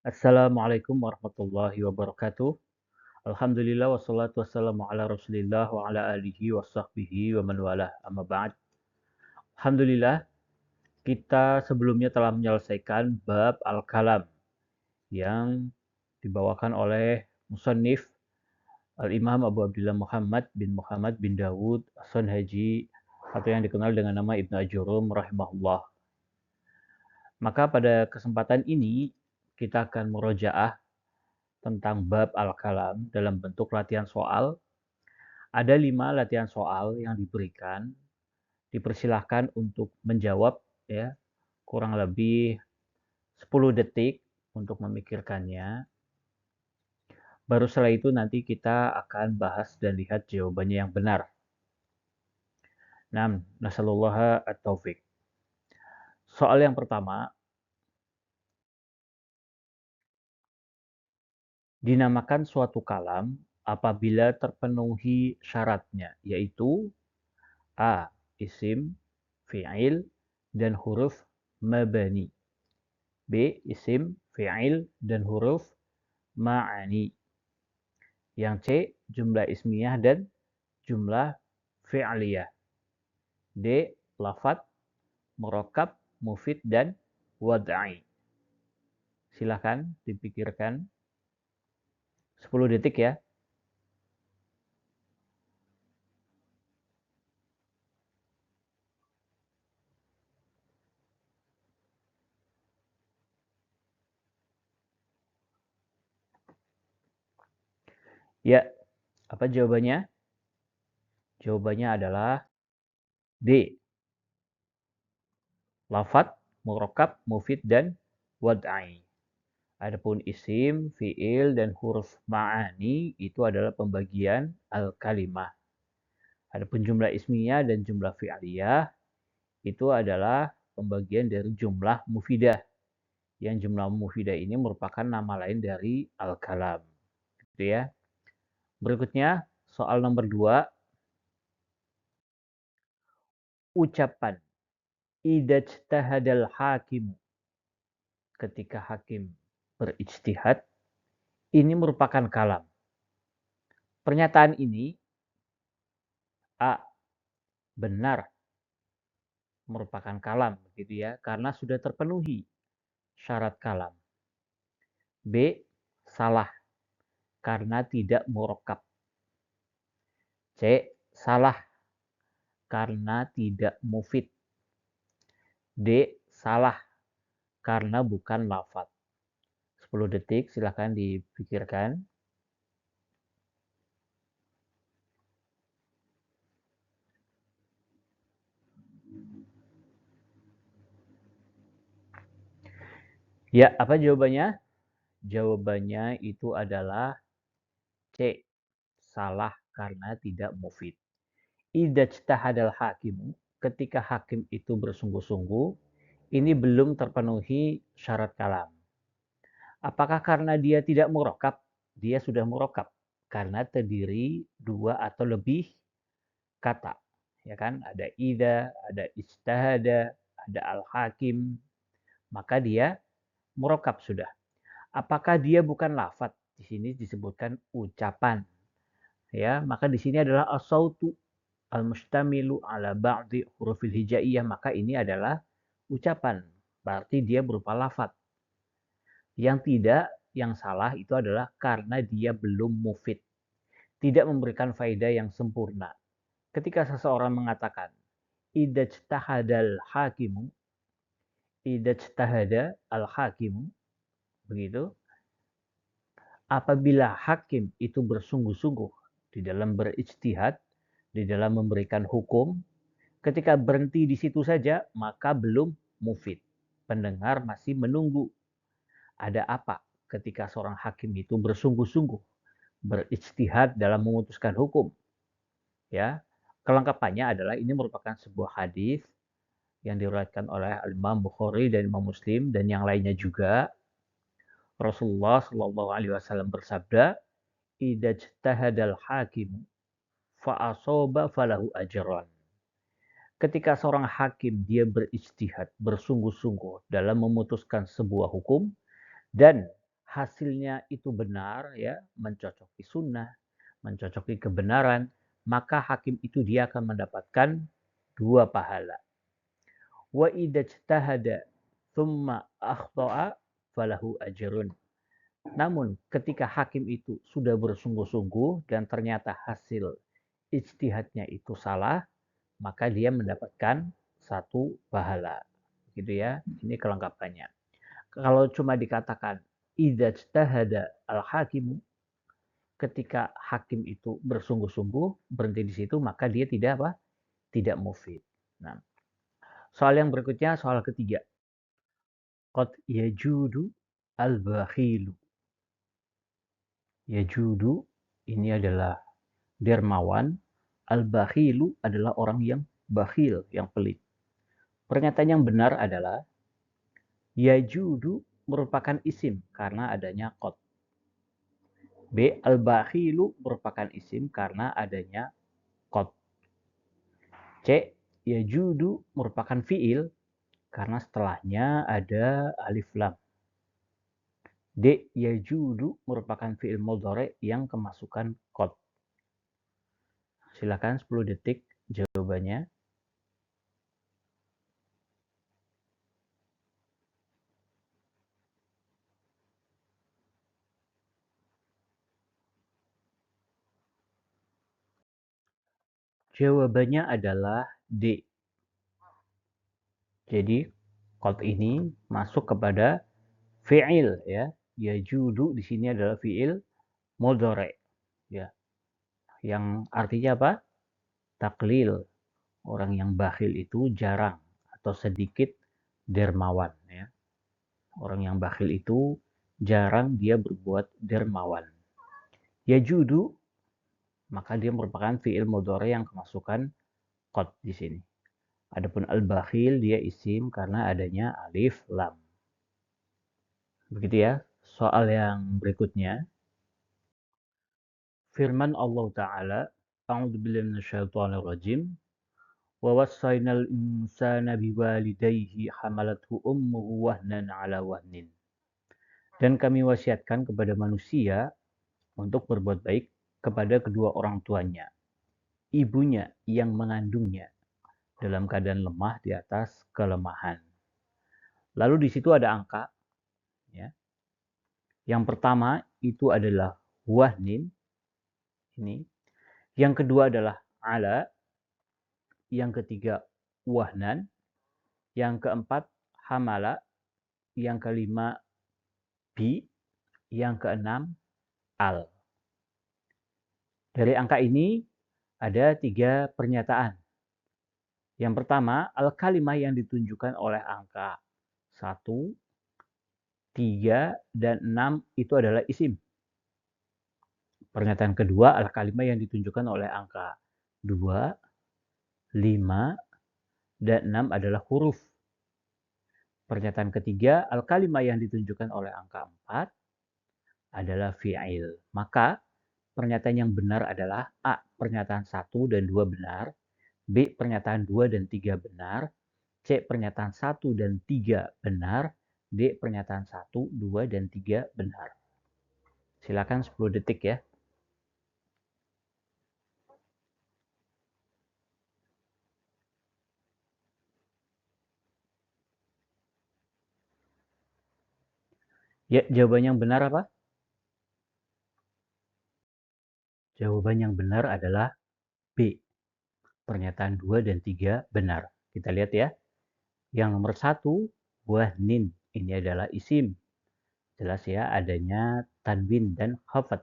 Assalamualaikum warahmatullahi wabarakatuh. Alhamdulillah wassalatu wassalamu ala Rasulillah wa ala alihi wa sahbihi wa man walah. Amma ba'd. Alhamdulillah, kita sebelumnya telah menyelesaikan bab Al-Kalam yang dibawakan oleh musannif Al-Imam Abu Abdullah Muhammad bin Dawud As-Sanhaji atau yang dikenal dengan nama Ibnu Ajurum rahimahullah. Maka pada kesempatan ini kita akan murojaah tentang bab Al-Kalam dalam bentuk latihan soal. Ada 5 latihan soal yang diberikan. Dipersilahkan untuk menjawab ya, kurang lebih 10 detik untuk memikirkannya. Baru setelah itu nanti kita akan bahas dan lihat jawabannya yang benar. Nasallallahu at-taufiq. Soal yang pertama, dinamakan suatu kalam apabila terpenuhi syaratnya, yaitu A. Isim, fi'il, dan huruf mabani. B. Isim, fi'il, dan huruf ma'ani. Yang C. Jumlah ismiyah dan jumlah fi'liyah. D. Lafat, murakkab, mufid, dan wad'i. Silahkan dipikirkan 10 detik ya. Ya, apa jawabannya? Jawabannya adalah D. Lafat, murakkab, mufid, dan wad'i. Adapun isim, fiil, dan huruf ma'ani itu adalah pembagian al-kalimah. Adapun jumlah ismiyah dan jumlah fi'liyah itu adalah pembagian dari jumlah mufidah. Yang jumlah mufidah ini merupakan nama lain dari al-kalam. Gitu ya. Berikutnya soal nomor 2. Ucapan idajtahadal hakim. Ketika hakim berijtihad, ini merupakan kalam. Pernyataan ini A. Benar merupakan kalam, gitu ya, karena sudah terpenuhi syarat kalam. B. Salah karena tidak murakkab. C. Salah karena tidak mufid. D. Salah karena bukan lafaz. 10 detik silahkan dipikirkan. Ya, apa jawabannya? Jawabannya itu adalah C. Salah karena tidak mufid. Idajtahadal hakimu, ketika hakim itu bersungguh-sungguh, ini belum terpenuhi syarat kalam. Apakah karena dia tidak murakkab? Dia sudah murakkab karena terdiri 2 atau lebih kata. Ya kan? Ada ida, ada istahada, ada al-hakim. Maka dia murakkab sudah. Apakah dia bukan lafaz? Di sini disebutkan ucapan. Ya, maka di sini adalah as-sautu al-mustamilu ala ba'di hurufil hijaiyah, maka ini adalah ucapan. Berarti dia berupa lafaz. Yang tidak, yang salah itu adalah karena dia belum mufid. Tidak memberikan faedah yang sempurna. Ketika seseorang mengatakan idajtahadal hakimu, idajtahada al-hakimu, begitu. Apabila hakim itu bersungguh-sungguh di dalam berijtihad, di dalam memberikan hukum, ketika berhenti di situ saja, maka belum mufid. Pendengar masih menunggu. Ada apa ketika seorang hakim itu bersungguh-sungguh berijtihad dalam memutuskan hukum? Ya, kelengkapannya adalah ini merupakan sebuah hadis yang diriwayatkan oleh Imam Bukhari dan Imam Muslim dan yang lainnya juga. Rasulullah Shallallahu Alaihi Wasallam bersabda, "Idajtahadal hakim fa'asoba falahu ajran." Ketika seorang hakim dia berijtihad, bersungguh-sungguh dalam memutuskan sebuah hukum dan hasilnya itu benar, ya, mencocoki sunnah, mencocoki kebenaran, maka hakim itu dia akan mendapatkan 2 pahala. Wa idza ijtahada tsumma akhta'a falahu ajrun. Namun ketika hakim itu sudah bersungguh-sungguh dan ternyata hasil ijtihadnya itu salah, maka dia mendapatkan 1 pahala. Gitu ya. Ini kelengkapannya. Kalau cuma dikatakan idza ijtahada al-hakim, ketika hakim itu bersungguh-sungguh berhenti di situ, maka dia tidak apa? Tidak mufid. Nah, soal yang berikutnya, soal ketiga. Qad yajudu al-bakhilu. Yajudu ini adalah dermawan, al-bakhilu adalah orang yang bakhil, yang pelit. Pernyataan yang benar adalah yajudu merupakan isim karena adanya qad. B. Al-bakhilu merupakan isim karena adanya qad. C. Yajudu merupakan fiil karena setelahnya ada alif lam. D. Yajudu merupakan fiil mudhari yang kemasukan qad. Silakan 10 detik jawabannya. Jawabannya adalah D. Jadi qad ini masuk kepada fiil, ya. Yajudu di sini adalah fiil mudhari, ya. Yang artinya apa? Taklil. Orang yang bakhil itu jarang atau sedikit dermawan, ya. Orang yang bakhil itu jarang dia berbuat dermawan. Yajudu maka dia merupakan fiil mudhari yang kemasukan qad di sini. Adapun al-bakhil dia isim karena adanya alif lam. Begitu ya. Soal yang berikutnya. Firman Allah Ta'ala, A'udzubillahi minasyaitonir rajim. Wa wassaynal insana biwalidayhi hamalathu ummuhu wahnan 'ala wahnin. Dan kami wasiatkan kepada manusia untuk berbuat baik kepada kedua orang tuanya, ibunya yang mengandungnya dalam keadaan lemah di atas kelemahan. Lalu di situ ada angka, ya. Yang pertama itu adalah wahnin, ini. Yang kedua adalah ala, yang ketiga wahnan, yang keempat hamala, yang kelima bi, yang keenam al. Dari angka ini ada 3 pernyataan. Yang pertama, al-kalimah yang ditunjukkan oleh angka 1, 3, dan 6 itu adalah isim. Pernyataan kedua, al-kalimah yang ditunjukkan oleh angka 2, 5, dan 6 adalah huruf. Pernyataan ketiga, al-kalimah yang ditunjukkan oleh angka 4 adalah fi'il. Maka pernyataan yang benar adalah A. Pernyataan 1 dan 2 benar. B. Pernyataan 2 dan 3 benar. C. Pernyataan 1 dan 3 benar. D. Pernyataan 1, 2, dan 3 benar. Silakan 10 detik ya. Ya, jawaban yang benar apa? Jawaban yang benar adalah B. Pernyataan 2 dan 3 benar. Kita lihat ya. Yang nomor 1, wahnin. Ini adalah isim. Jelas ya, adanya tanwin dan khafat.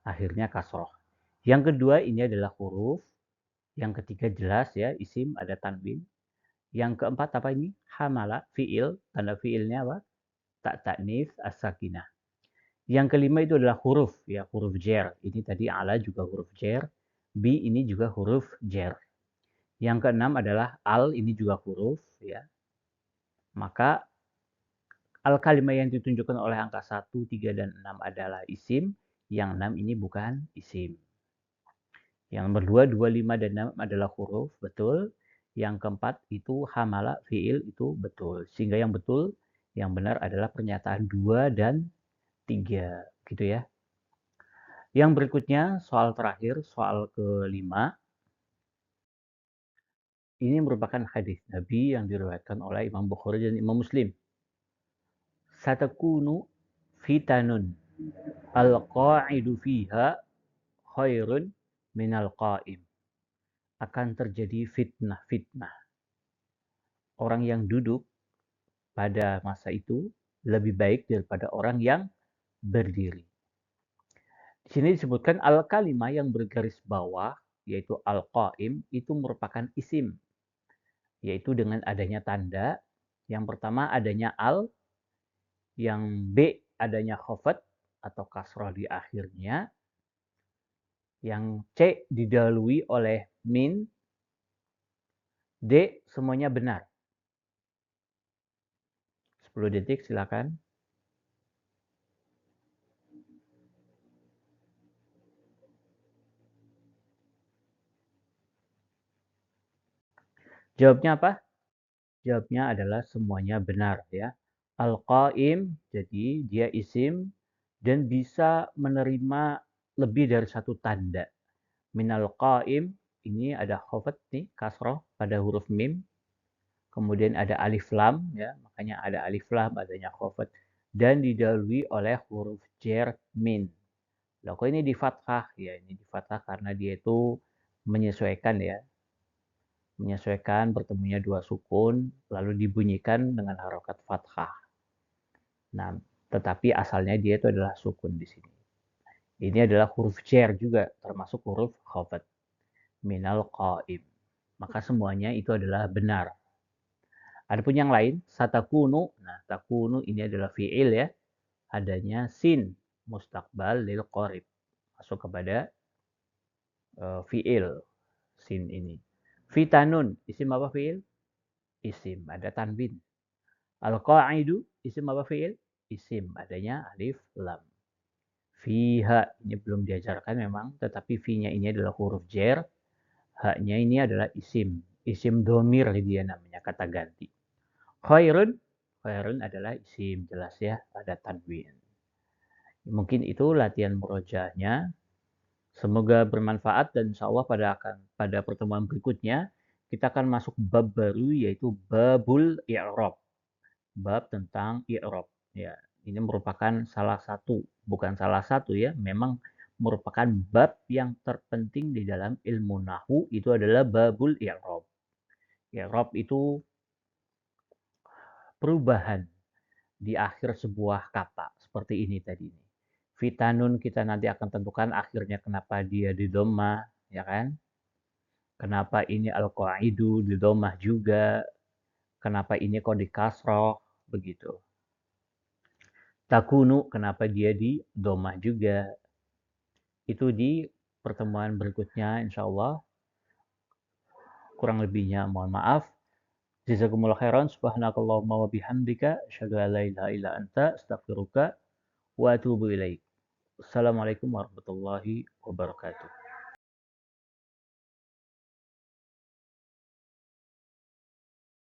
Akhirnya kasroh. Yang kedua, ini adalah huruf. Yang ketiga jelas ya, isim ada tanwin. Yang keempat apa ini? Hamala, fiil. Tanda fiilnya apa? Tak taknif as-sakinah. Yang kelima itu adalah huruf, ya, huruf jer. Ini tadi ala juga huruf jer. B ini juga huruf jer. Yang keenam adalah al, ini juga huruf, ya. Maka al-kalimah yang ditunjukkan oleh angka 1, 3, dan 6 adalah isim. Yang 6 ini bukan isim. Yang nomor 2, 2, 5, dan 6 adalah huruf, betul. Yang keempat itu hamala, fiil, itu betul. Sehingga yang betul, yang benar adalah pernyataan 2 dan 3 gitu ya. Yang berikutnya soal terakhir, soal kelima. Ini merupakan hadis Nabi yang diriwayatkan oleh Imam Bukhari dan Imam Muslim. Satakunu fitanun al-qa'idu fiha khairun minal qa'im. Akan terjadi fitnah-fitnah. Orang yang duduk pada masa itu lebih baik daripada orang yang berdiri. Di sini disebutkan al-kalimah yang bergaris bawah, yaitu al-qa'im, itu merupakan isim. Yaitu dengan adanya tanda, yang pertama adanya al, yang B adanya khafat atau kasroh di akhirnya, yang C didahului oleh min, D semuanya benar. 10 detik silakan. Jawabnya apa? Jawabnya adalah semuanya benar ya. Al-qaim, jadi dia isim dan bisa menerima lebih dari satu tanda. Minal qaim, ini ada khafat nih, kasroh pada huruf mim. Kemudian ada alif lam ya, makanya ada alif lam, adanya khafat dan didahului oleh huruf jar min. Loh, kok ini di fathah? Ya, ini di fathah karena dia itu menyesuaikan ya. Menyesuaikan bertemunya dua sukun lalu dibunyikan dengan harokat fathah. Nah, tetapi asalnya dia itu adalah sukun di sini. Ini adalah huruf jar juga termasuk huruf khafat. Minal qaim. Maka semuanya itu adalah benar. Adapun yang lain, satakunu. Nah, takunu ini adalah fi'il ya. Adanya sin mustaqbal lil qarib. Masuk kepada fi'il sin ini. Fitanun, isim apa fi'il? Isim, ada tanwin. Al-qa'idu, isim apa fi'il? Isim, adanya alif lam. Fiha, ini belum diajarkan memang, tetapi fi-nya ini adalah huruf jar. H-nya ini adalah isim. Isim domir dia namanya, kata ganti. Khairun, khairun adalah isim, jelas ya, ada tanwin. Mungkin itu latihan murojaahnya. Semoga bermanfaat dan insya Allah pada pertemuan berikutnya kita akan masuk bab baru yaitu babul i'rab. Bab tentang i'rab. Ya, ini merupakan bukan salah satu ya, memang merupakan bab yang terpenting di dalam ilmu nahwu itu adalah babul i'rab. I'rab itu perubahan di akhir sebuah kata seperti ini tadi. Fitanun kita nanti akan tentukan akhirnya kenapa dia di dhamma, ya kan? Kenapa ini al-qaidu di dhammah juga? Kenapa ini kok di kasroh? Begitu. Takunu kenapa dia di dhammah juga? Itu di pertemuan berikutnya insya Allah. Kurang lebihnya mohon maaf. Jazakumullah khairan. Subhanakallahumma wa bihamdika asyhadu an la ilaha illa anta astaghfiruka wa atubu ilaik. Assalamualaikum warahmatullahi wabarakatuh.